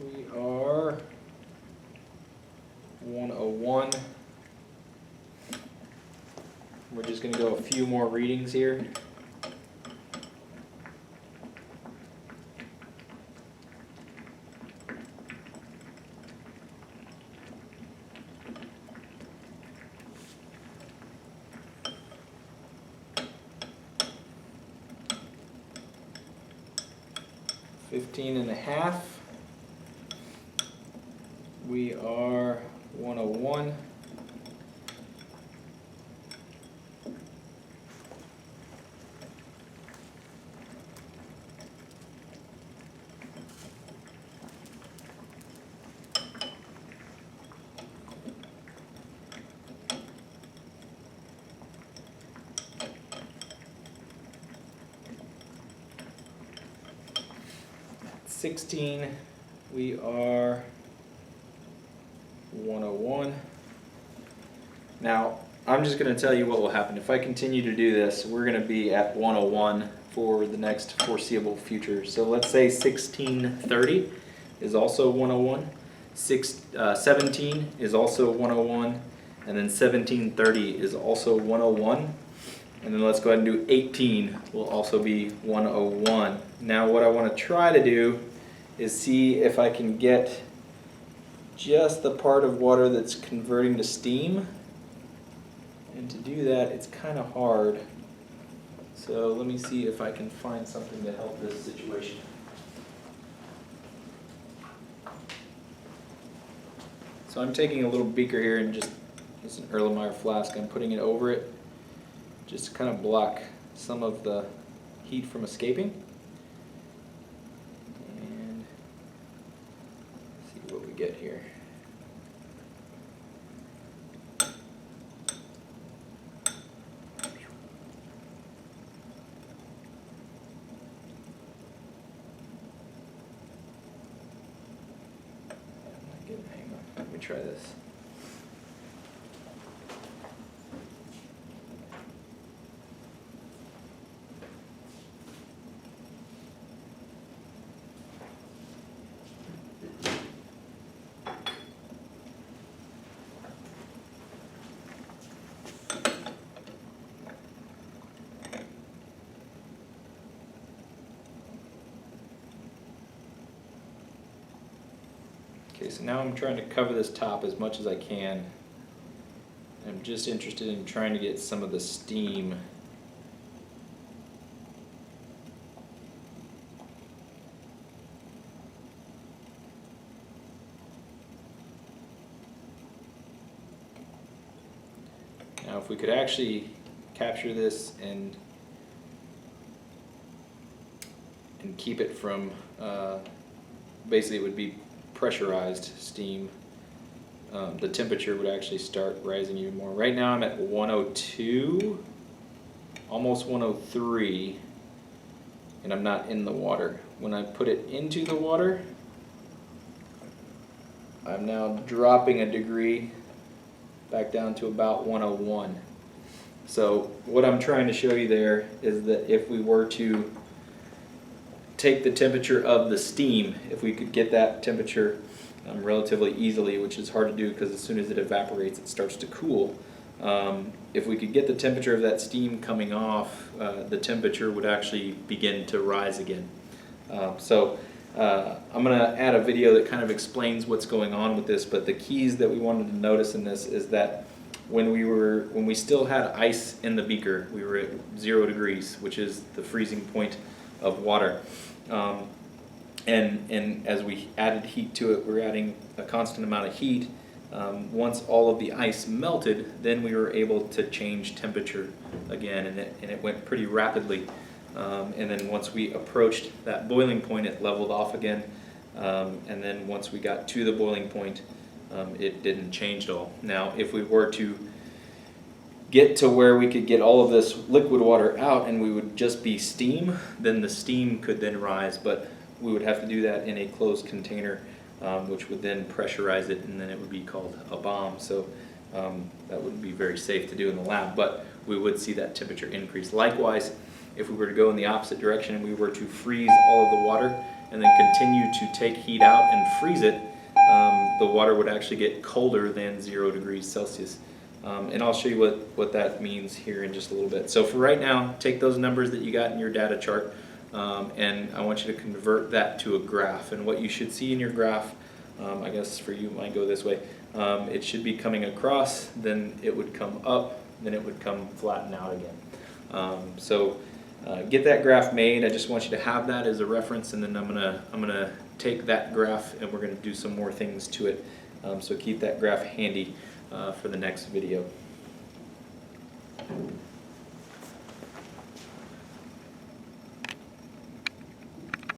We are 101. We're just going to go a few more readings here. $15.5. We are 101. $16, we are 101. Now, I'm just going to tell you what will happen. If I continue to do this, we're going to be at 101 for the next foreseeable future. So let's say 1630 is also 101, 17 is also 101, and then 1730 is also 101. And then let's go ahead and do 18 will also be 101. Now what I want to try to do is see if I can get just the part of water that's converting to steam. And to do that, it's kind of hard. So let me see if I can find something to help this situation. So I'm taking a little beaker here and just, it's an Erlenmeyer flask, I'm putting it over it just to kind of block some of the heat from escaping. And see what we get here. Hang on, let me try this. Okay, so now I'm trying to cover this top as much as I can. I'm just interested in trying to get some of the steam. Now if we could actually capture this and keep it from, basically it would be pressurized steam, the temperature would actually start rising even more. Right now I'm at 102, almost 103, and I'm not in the water. When I put it into the water, I'm now dropping a degree back down to about 101. So what I'm trying to show you there is that if we were to take the temperature of the steam, if we could get that temperature relatively easily, which is hard to do because as soon as it evaporates it starts to cool. If we could get the temperature of that steam coming off, the temperature would actually begin to rise again. So I'm going to add a video that kind of explains what's going on with this, but the keys that we wanted to notice in this is that when we still had ice in the beaker, we were at 0 degrees, which is the freezing point of water. And as we added heat to it, we're adding a constant amount of heat. Once all of the ice melted, then we were able to change temperature again, and it went pretty rapidly. And then once we approached that boiling point, it leveled off again. And then once we got to the boiling point, it didn't change at all. Now, if we were to get to where we could get all of this liquid water out and we would just be steam, then the steam could then rise, but we would have to do that in a closed container, which would then pressurize it, and then it would be called a bomb. So that wouldn't be very safe to do in the lab, but we would see that temperature increase. Likewise, if we were to go in the opposite direction and we were to freeze all of the water and then continue to take heat out and freeze it, the water would actually get colder than 0 degrees Celsius. And I'll show you what that means here in just a little bit. So for right now, take those numbers that you got in your data chart, and I want you to convert that to a graph. And what you should see in your graph, I guess for you it might go this way, it should be coming across, then it would come up, then it would come flatten out again. Get that graph made. I just want you to have that as a reference, and then I'm gonna take that graph and we're gonna do some more things to it. So keep that graph handy for the next video.